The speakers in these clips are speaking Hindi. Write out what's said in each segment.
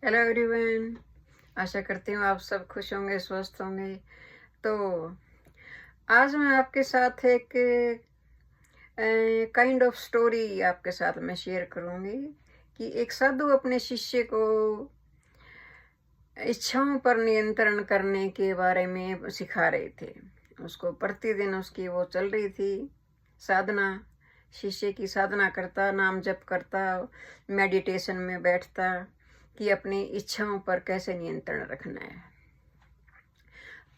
Hello everyone. आशा करती हूँ आप सब खुश होंगे, स्वस्थ होंगे। तो आज मैं आपके साथ एक काइंड ऑफ स्टोरी आपके साथ मैं शेयर करूँगी कि एक साधु अपने शिष्य को इच्छाओं पर नियंत्रण करने के बारे में सिखा रहे थे। उसको प्रतिदिन उसकी वो चल रही थी साधना। शिष्य की साधना करता, नाम जप करता, मेडिटेशन में बैठता कि अपनी इच्छाओं पर कैसे नियंत्रण रखना है।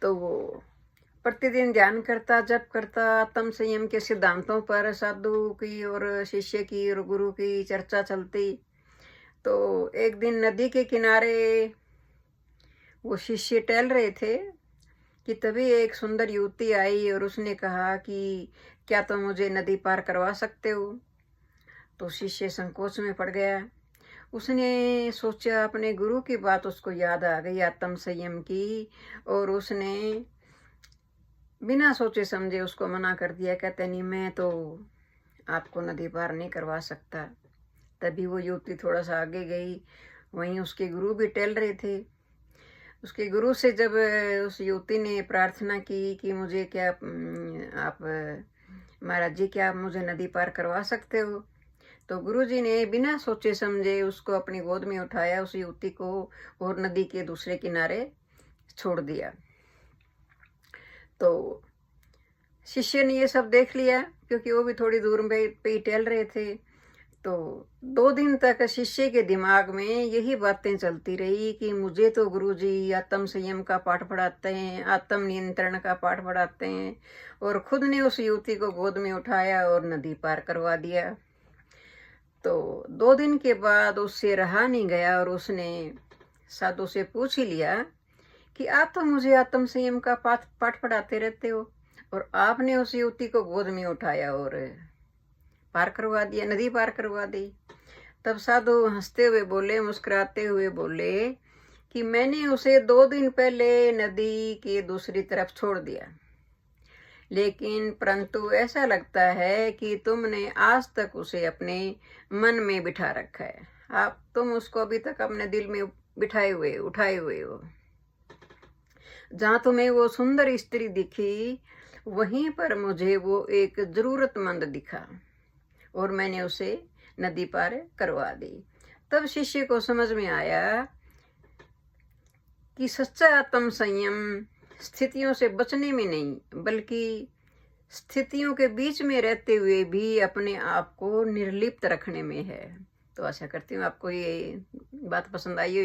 तो वो प्रतिदिन ध्यान करता, जप करता, आत्म संयम के सिद्धांतों पर साधु की और शिष्य की और गुरु की चर्चा चलती। तो एक दिन नदी के किनारे वो शिष्य टहल रहे थे कि तभी एक सुंदर युवती आई और उसने कहा कि क्या तुम मुझे नदी पार करवा सकते हो। तो शिष्य संकोच में पड़ गया। उसने सोचा, अपने गुरु की बात उसको याद आ गई, आत्म संयम की, और उसने बिना सोचे समझे उसको मना कर दिया। कहते नहीं, मैं तो आपको नदी पार नहीं करवा सकता। तभी वो युवती थोड़ा सा आगे गई। वहीं उसके गुरु भी टहल रहे थे। उसके गुरु से जब उस युवती ने प्रार्थना की कि मुझे क्या आप महाराज जी, क्या आप मुझे नदी पार करवा सकते हो, तो गुरुजी ने बिना सोचे समझे उसको अपनी गोद में उठाया, उस युवती को, और नदी के दूसरे किनारे छोड़ दिया। तो शिष्य ने ये सब देख लिया, क्योंकि वो भी थोड़ी दूर पे ही टहल रहे थे। तो 2 दिन तक शिष्य के दिमाग में यही बातें चलती रही कि मुझे तो गुरुजी आत्म संयम का पाठ पढ़ाते हैं, आत्म नियंत्रण का पाठ पढ़ाते हैं, और खुद ने उस युवती को गोद में उठाया और नदी पार करवा दिया। तो 2 दिन के बाद उससे रहा नहीं गया और उसने साधु से पूछ ही लिया कि आप तो मुझे आत्म संयम का पाठ पढ़ाते रहते हो, और आपने उस युवती को गोद में उठाया और पार करवा दिया, नदी पार करवा दी। तब साधु हंसते हुए बोले, मुस्कुराते हुए बोले कि मैंने उसे 2 दिन पहले नदी के दूसरी तरफ छोड़ दिया, लेकिन परंतु ऐसा लगता है कि तुमने आज तक उसे अपने मन में बिठा रखा है। तुम उसको अभी तक अपने दिल में बिठाए हुए, उठाए हुए हो। जहां तुम्हें वो सुंदर स्त्री दिखी, वहीं पर मुझे वो एक जरूरतमंद दिखा और मैंने उसे नदी पार करवा दी। तब शिष्य को समझ में आया कि सच्चा आत्म संयम स्थितियों से बचने में नहीं, बल्कि स्थितियों के बीच में रहते हुए भी अपने आप को निर्लिप्त रखने में है। तो आशा करती हूँ आपको ये बात पसंद आई हो।